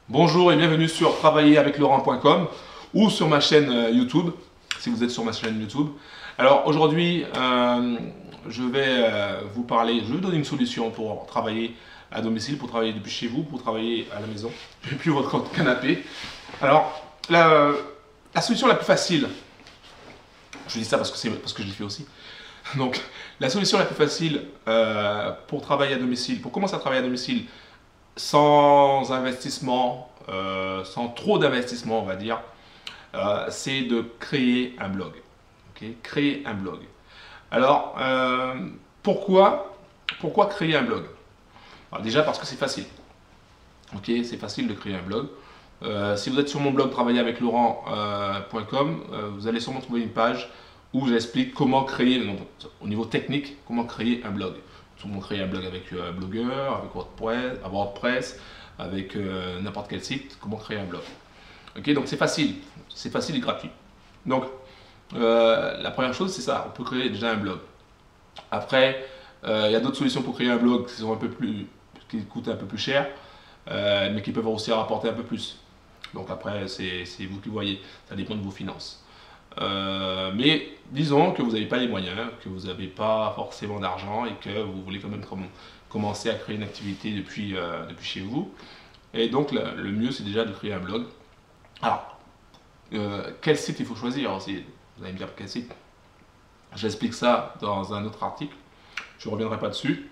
Bonjour et bienvenue sur travailleraveclaurent.com ou sur ma chaîne YouTube, si vous êtes sur ma chaîne YouTube. Alors aujourd'hui, je vais vous parler, je vais vous donner une solution pour travailler à domicile, pour travailler depuis chez vous, pour travailler à la maison, depuis votre canapé. Alors, la solution la plus facile, je dis ça parce que je l'ai fait aussi. Donc, la solution la plus facile pour travailler à domicile, pour commencer à travailler à domicile, sans investissement, sans trop d'investissement, on va dire, c'est de créer un blog. Okay, créer un blog. Alors, pourquoi créer un blog? Alors, déjà parce que c'est facile. Ok, c'est facile de créer un blog. Si vous êtes sur mon blog travailleraveclaurent.com, vous allez sûrement trouver une page où j'explique comment créer, donc, au niveau technique, comment créer un blog. Comment créer un blog avec Blogger, avec WordPress, avec n'importe quel site, comment créer un blog. Ok, donc c'est facile et gratuit. Donc la première chose c'est ça, on peut créer déjà un blog. Après, il y a d'autres solutions pour créer un blog qui coûtent un peu plus cher, mais qui peuvent aussi rapporter un peu plus. Donc après, c'est vous qui voyez, ça dépend de vos finances. Mais disons que vous n'avez pas les moyens, que vous n'avez pas forcément d'argent et que vous voulez quand même commencer à créer une activité depuis chez vous. Et donc le mieux c'est déjà de créer un blog. Alors, quel site il faut choisir aussi? Vous allez me dire quel site? J'explique ça dans un autre article, je ne reviendrai pas dessus.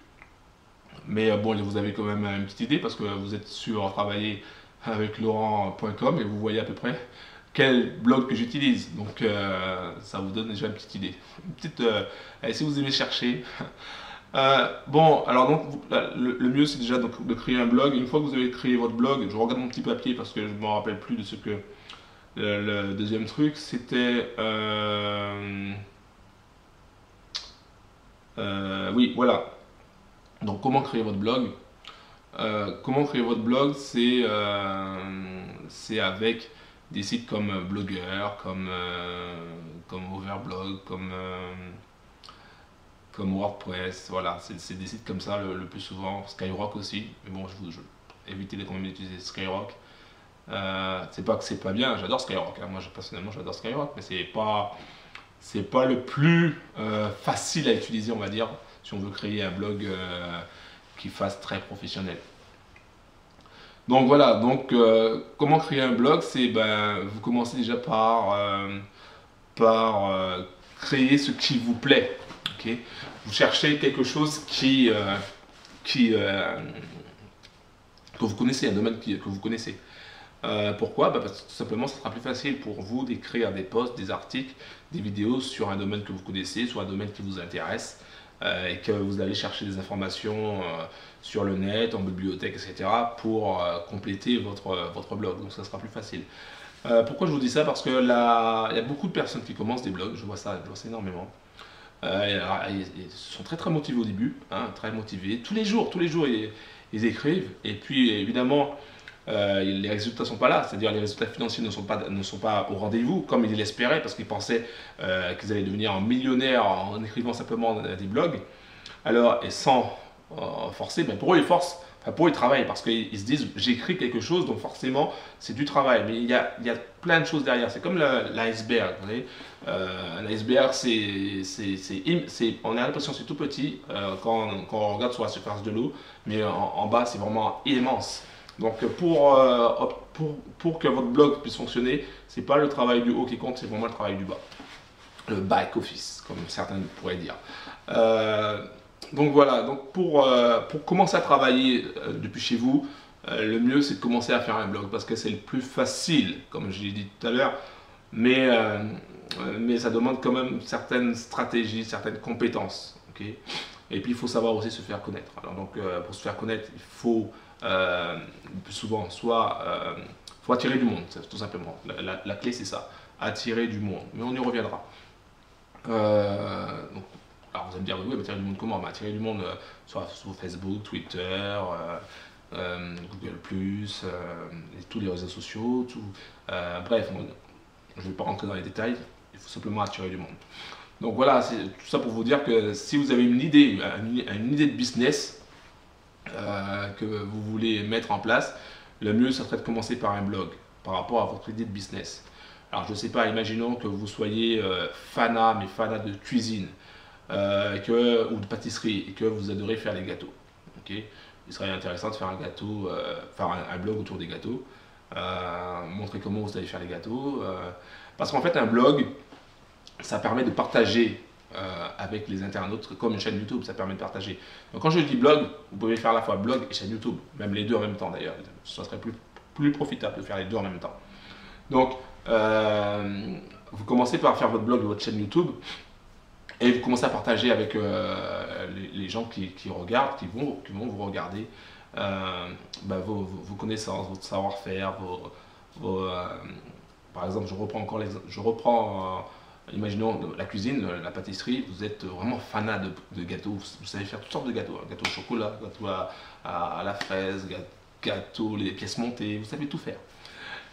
Mais bon, vous avez quand même une petite idée parce que vous êtes sur travailleraveclaurent.com et vous voyez à peu près quel blog que j'utilise. Donc ça vous donne déjà une petite idée. Allez, si vous aimez chercher. Bon, alors donc le mieux c'est déjà donc, de créer un blog. Une fois que vous avez créé votre blog, je regarde mon petit papier parce que je ne me rappelle plus de ce que le deuxième truc c'était. Oui, voilà. Donc comment créer votre blog? Comment créer votre blog? C'est avec des sites comme Blogger, comme Overblog, comme WordPress. Voilà, c'est des sites comme ça le plus souvent. Skyrock aussi. Mais bon, évitez quand même d'utiliser Skyrock. C'est pas que c'est pas bien, j'adore Skyrock. Hein. Moi personnellement j'adore Skyrock, mais c'est pas le plus facile à utiliser, on va dire, si on veut créer un blog qui fasse très professionnel. Donc voilà, donc comment créer un blog? C'est vous commencez déjà par créer ce qui vous plaît. Okay, vous cherchez quelque chose que vous connaissez, un domaine que vous connaissez. Pourquoi? Parce que tout simplement, ça sera plus facile pour vous d'écrire des posts, des articles, des vidéos sur un domaine que vous connaissez, sur un domaine qui vous intéresse, et que vous allez chercher des informations sur le net, en bibliothèque, etc. pour compléter votre blog. Donc ça sera plus facile. Pourquoi je vous dis ça? Parce que là, il y a beaucoup de personnes qui commencent des blogs, je vois ça énormément. Ils sont très très motivés au début, hein, très motivés. Tous les jours, ils écrivent. Et puis évidemment, les résultats ne sont pas là, c'est-à-dire les résultats financiers ne sont pas au rendez-vous comme ils l'espéraient parce qu'ils pensaient qu'ils allaient devenir millionnaires en écrivant simplement des blogs. Alors, et sans forcer, pour eux ils forcent, pour eux ils travaillent parce qu'ils se disent j'écris quelque chose donc forcément c'est du travail. Mais il y a plein de choses derrière, c'est comme l'iceberg. Un iceberg, on a l'impression que c'est tout petit quand on regarde sur la surface de l'eau, mais en bas c'est vraiment immense. Donc pour que votre blog puisse fonctionner, c'est pas le travail du haut qui compte, c'est vraiment le travail du bas. Le back office, comme certains pourraient dire. Donc voilà, donc pour commencer à travailler depuis chez vous, le mieux c'est de commencer à faire un blog parce que c'est le plus facile, comme je l'ai dit tout à l'heure, mais ça demande quand même certaines stratégies, certaines compétences. Okay, et puis il faut savoir aussi se faire connaître. Alors donc pour se faire connaître, il faut le plus souvent faut attirer du monde, tout simplement. La clé c'est ça, attirer du monde. Mais on y reviendra. Donc, alors vous allez me dire, oui, attirer du monde comment? Attirer du monde sur Facebook, Twitter, Google+, tous les réseaux sociaux, bref, je ne vais pas rentrer dans les détails, il faut simplement attirer du monde. Donc voilà, c'est tout ça pour vous dire que si vous avez une idée de business que vous voulez mettre en place, le mieux, ça serait de commencer par un blog par rapport à votre idée de business. Alors, je ne sais pas, imaginons que vous soyez fanat, mais fanat de cuisine ou de pâtisserie et que vous adorez faire les gâteaux. Okay, il serait intéressant de faire un gâteau, faire un blog autour des gâteaux, montrer comment vous allez faire les gâteaux. Parce qu'en fait, un blog, ça permet de partager avec les internautes, comme une chaîne YouTube, ça permet de partager. Donc quand je dis blog, vous pouvez faire à la fois blog et chaîne YouTube, même les deux en même temps d'ailleurs. Ça serait plus profitable de faire les deux en même temps. Donc, vous commencez par faire votre blog et votre chaîne YouTube, et vous commencez à partager avec les gens qui regardent, qui vont vous regarder, vos connaissances, votre savoir-faire, par exemple, je reprends imaginons la cuisine, la pâtisserie, vous êtes vraiment fanat de gâteaux, vous savez faire toutes sortes de gâteaux, hein, gâteau au chocolat, gâteau à la fraise, gâteau, les pièces montées, vous savez tout faire.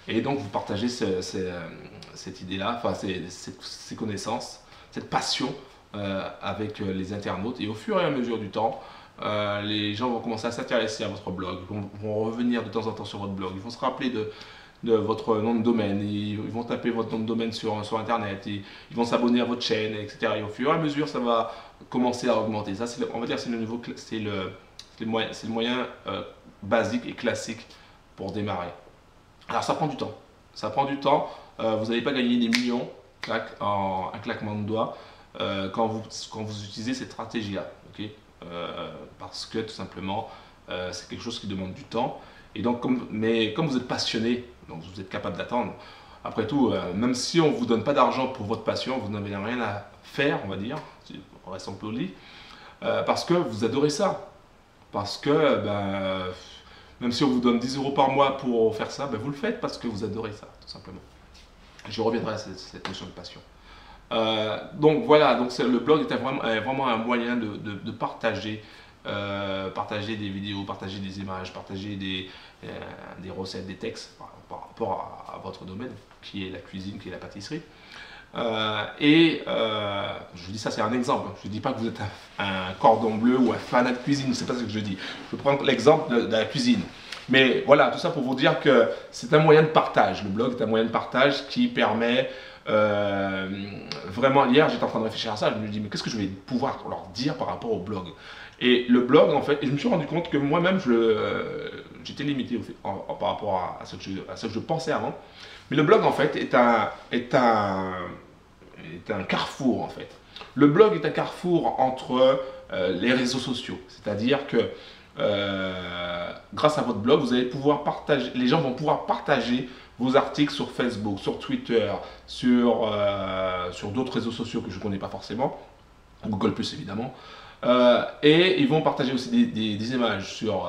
Et donc vous partagez cette idée-là, enfin ces connaissances, cette passion avec les internautes. Et au fur et à mesure du temps, les gens vont commencer à s'intéresser à votre blog, vont revenir de temps en temps sur votre blog, ils vont se rappeler de votre nom de domaine, ils vont taper votre nom de domaine sur internet, ils vont s'abonner à votre chaîne, etc. Et au fur et à mesure, ça va commencer à augmenter. Ça, on va dire c'est le moyen basique et classique pour démarrer. Alors ça prend du temps. Ça prend du temps. Vous n'allez pas gagner des millions en un claquement de doigts quand vous utilisez cette stratégie-là. Okay, parce que tout simplement, c'est quelque chose qui demande du temps. Et donc, mais comme vous êtes passionné, donc vous êtes capable d'attendre. Après tout, même si on ne vous donne pas d'argent pour votre passion, vous n'avez rien à faire, on va dire, on reste un peu au lit, parce que vous adorez ça. Parce que même si on vous donne 10 € par mois pour faire ça, vous le faites parce que vous adorez ça, tout simplement. Je reviendrai à cette notion de passion. Donc voilà, donc le blog est vraiment un moyen de partager, partager des vidéos, partager des images, partager des recettes, des textes par rapport à votre domaine, qui est la cuisine, qui est la pâtisserie. Je dis ça, c'est un exemple. Je ne dis pas que vous êtes un cordon bleu ou un fanat de cuisine, c'est pas ce que je dis. Je prends l'exemple de la cuisine. Mais voilà, tout ça pour vous dire que c'est un moyen de partage. Le blog est un moyen de partage qui permet vraiment. Hier, j'étais en train de réfléchir à ça. Je me dis, mais qu'est-ce que je vais pouvoir leur dire par rapport au blog? Et le blog, en fait, et je me suis rendu compte que moi-même, j'étais limité par rapport à ce que je pensais avant. Mais le blog, en fait, est un carrefour, en fait. Le blog est un carrefour entre les réseaux sociaux. C'est-à-dire que grâce à votre blog, vous allez pouvoir partager, les gens vont pouvoir partager vos articles sur Facebook, sur Twitter, sur d'autres réseaux sociaux que je ne connais pas forcément, Google+, évidemment. Et ils vont partager aussi des images sur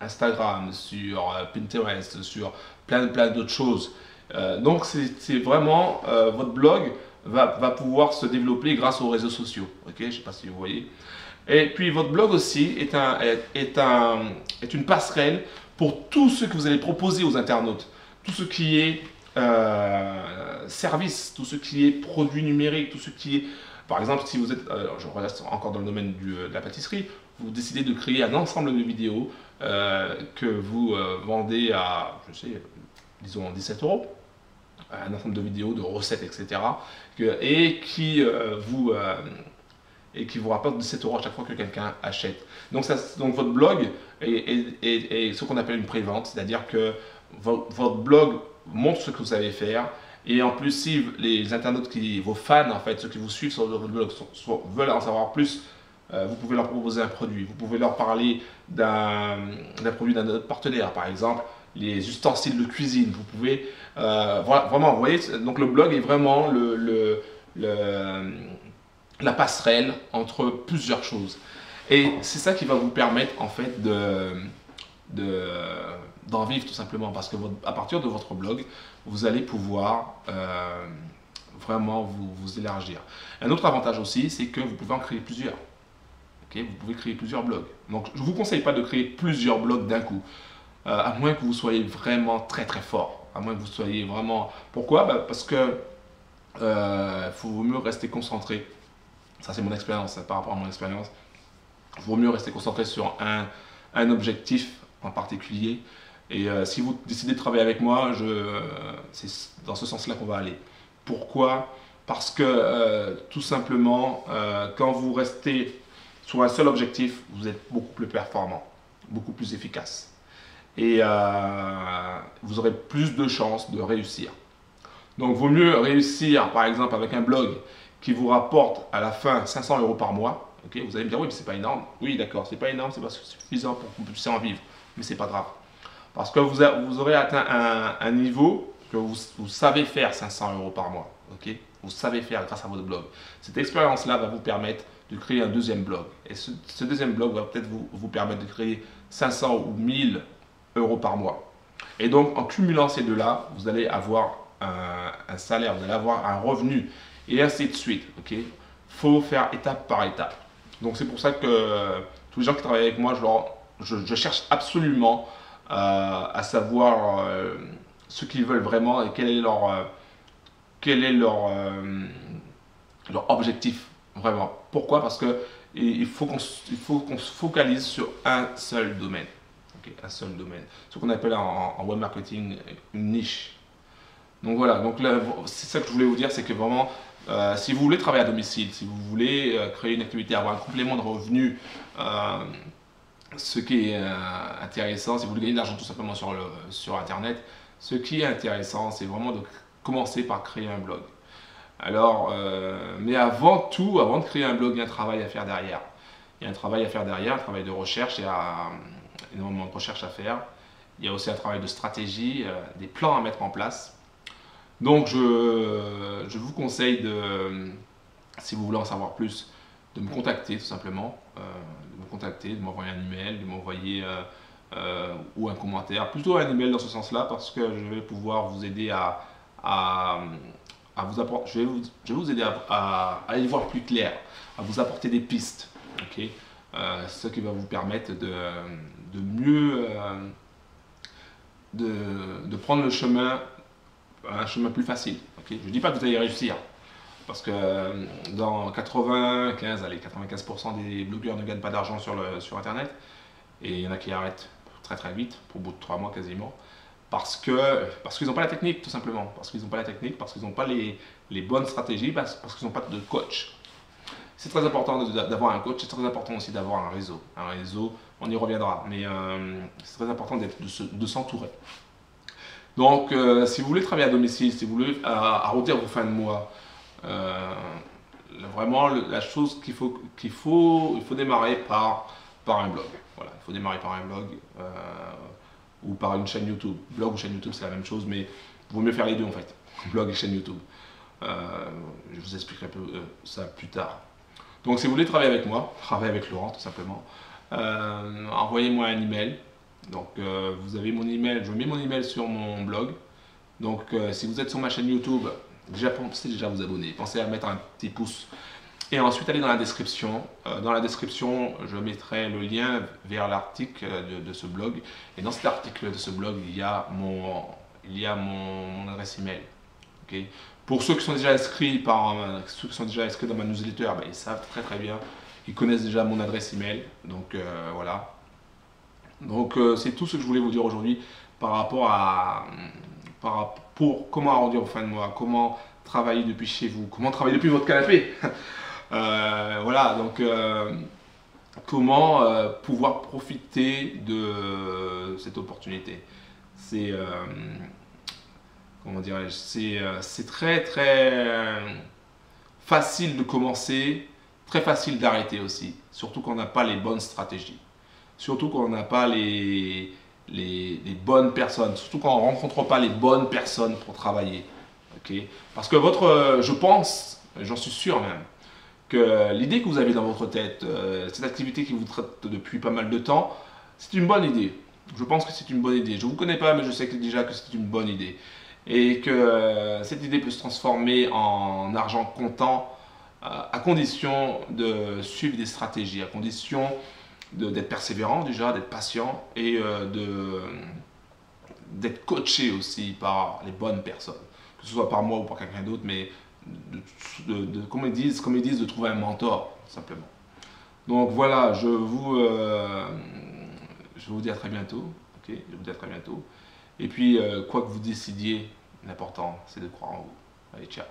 Instagram, sur Pinterest, sur plein d'autres choses. Donc c'est vraiment, votre blog va pouvoir se développer grâce aux réseaux sociaux. Okay, je ne sais pas si vous voyez. Et puis votre blog aussi est une passerelle pour tout ce que vous allez proposer aux internautes. Tout ce qui est service, tout ce qui est produit numérique, tout ce qui est... Par exemple, si vous êtes, je reste encore dans le domaine de la pâtisserie, vous décidez de créer un ensemble de vidéos que vous vendez à, je sais, disons 17 €, un ensemble de vidéos, de recettes, etc. Et qui vous rapporte 17 € à chaque fois que quelqu'un achète. Donc votre blog est ce qu'on appelle une pré-vente, c'est-à-dire que votre blog montre ce que vous savez faire. Et en plus, si les internautes, vos fans, en fait, ceux qui vous suivent sur votre blog, veulent en savoir plus, vous pouvez leur proposer un produit. Vous pouvez leur parler d'un produit d'un autre partenaire, par exemple, les ustensiles de cuisine. Vous pouvez, voilà, vraiment, vous voyez, donc le blog est vraiment la passerelle entre plusieurs choses. Et c'est ça qui va vous permettre, en fait, d'en vivre tout simplement, parce que à partir de votre blog, vous allez pouvoir vraiment vous élargir. Un autre avantage aussi, c'est que vous pouvez en créer plusieurs. Okay, vous pouvez créer plusieurs blogs. Donc, je ne vous conseille pas de créer plusieurs blogs d'un coup, à moins que vous soyez vraiment très fort. À moins que vous soyez vraiment... Pourquoi? Parce que vaut mieux rester concentré. Ça, c'est mon expérience, par rapport à mon expérience. Il vaut mieux rester concentré sur un objectif en particulier. Et si vous décidez de travailler avec moi, c'est dans ce sens-là qu'on va aller. Pourquoi? Parce que tout simplement, quand vous restez sur un seul objectif, vous êtes beaucoup plus performant, beaucoup plus efficace. Et vous aurez plus de chances de réussir. Donc, vaut mieux réussir, par exemple, avec un blog qui vous rapporte à la fin 500 € par mois. Okay, vous allez me dire, oui, mais c'est pas énorme. Oui, d'accord, c'est pas énorme, c'est pas suffisant pour que vous puissiez en vivre. Mais c'est pas grave. Parce que vous aurez atteint un niveau que vous savez faire 500 € par mois. Okay, vous savez faire grâce à votre blog. Cette expérience-là va vous permettre de créer un deuxième blog. Et ce deuxième blog va peut-être vous permettre de créer 500 ou 1000 € par mois. Et donc, en cumulant ces deux-là, vous allez avoir un salaire, vous allez avoir un revenu, et ainsi de suite. Ok, faut faire étape par étape. Donc, c'est pour ça que tous les gens qui travaillent avec moi, je cherche absolument à savoir ce qu'ils veulent vraiment et quel est leur objectif vraiment. Pourquoi? Parce que il faut qu'on se focalise sur un seul domaine. Okay, un seul domaine. Ce qu'on appelle en web marketing une niche. Donc voilà, donc c'est ça que je voulais vous dire, c'est que vraiment, si vous voulez travailler à domicile, si vous voulez créer une activité, avoir un complément de revenu, ce qui est intéressant, si vous voulez gagner de l'argent tout simplement sur Internet, ce qui est intéressant, c'est vraiment de commencer par créer un blog. Alors, mais avant tout, avant de créer un blog, il y a un travail à faire derrière. Il y a un travail à faire derrière, un travail de recherche, il y a énormément de recherche à faire. Il y a aussi un travail de stratégie, des plans à mettre en place. Donc, je vous conseille si vous voulez en savoir plus, de me contacter tout simplement, de m'envoyer un email, de m'envoyer ou un commentaire, plutôt un email dans ce sens-là, parce que je vais pouvoir vous aider à vous apporter, je vais vous aider à y voir plus clair, à vous apporter des pistes, ok, ce qui va vous permettre de mieux, de prendre un chemin plus facile. Okay, je ne dis pas que vous allez réussir, parce que dans 95% des blogueurs ne gagnent pas d'argent sur Internet, et il y en a qui arrêtent très très vite, au bout de 3 mois quasiment, parce qu'ils n'ont pas la technique, tout simplement. Parce qu'ils n'ont pas la technique, parce qu'ils n'ont pas les bonnes stratégies, parce qu'ils n'ont pas de coach. C'est très important d'avoir un coach, c'est très important aussi d'avoir un réseau. Un réseau, on y reviendra, mais c'est très important de s'entourer. Donc, si vous voulez travailler à domicile, si vous voulez arrondir vos fins de mois, vraiment la chose il faut démarrer par un blog. Voilà, il faut démarrer par un blog ou par une chaîne YouTube. Blog ou chaîne YouTube, c'est la même chose, mais il vaut mieux faire les deux en fait, blog et chaîne YouTube. Je vous expliquerai ça plus tard. Donc, si vous voulez travailler avec moi, travailler avec Laurent tout simplement, envoyez-moi un email. Donc, vous avez mon email, je mets mon email sur mon blog. Donc, si vous êtes sur ma chaîne YouTube, pensez déjà à vous abonner, pensez à mettre un petit pouce. Et ensuite, allez dans la description. Dans la description, je mettrai le lien vers l'article de ce blog. Et dans cet article de ce blog, il y a mon adresse email. Okay. Pour ceux qui sont déjà inscrits dans ma newsletter, ils savent très très bien. Ils connaissent déjà mon adresse email. Donc voilà. Donc c'est tout ce que je voulais vous dire aujourd'hui par rapport pour comment arrondir vos fins de mois, comment travailler depuis chez vous, comment travailler depuis votre canapé. Voilà, donc comment pouvoir profiter de cette opportunité. C'est comment dirais-je, c'est très très facile de commencer, très facile d'arrêter aussi, surtout quand on n'a pas les bonnes stratégies. Surtout quand on n'a pas les bonnes personnes, surtout quand on ne rencontre pas les bonnes personnes pour travailler. Okay, parce que je pense, j'en suis sûr même, que l'idée que vous avez dans votre tête, cette activité qui vous traite depuis pas mal de temps, c'est une bonne idée. Je pense que c'est une bonne idée. Je ne vous connais pas, mais je sais déjà que c'est une bonne idée. Et que cette idée peut se transformer en argent comptant à condition de suivre des stratégies, à condition d'être persévérant déjà, d'être patient et d'être coaché aussi par les bonnes personnes, que ce soit par moi ou par quelqu'un d'autre, mais comme ils disent, de trouver un mentor, tout simplement. Donc voilà, je vous dis à très bientôt. Ok, je vous dis à très bientôt. Et puis, quoi que vous décidiez, l'important, c'est de croire en vous. Allez, ciao.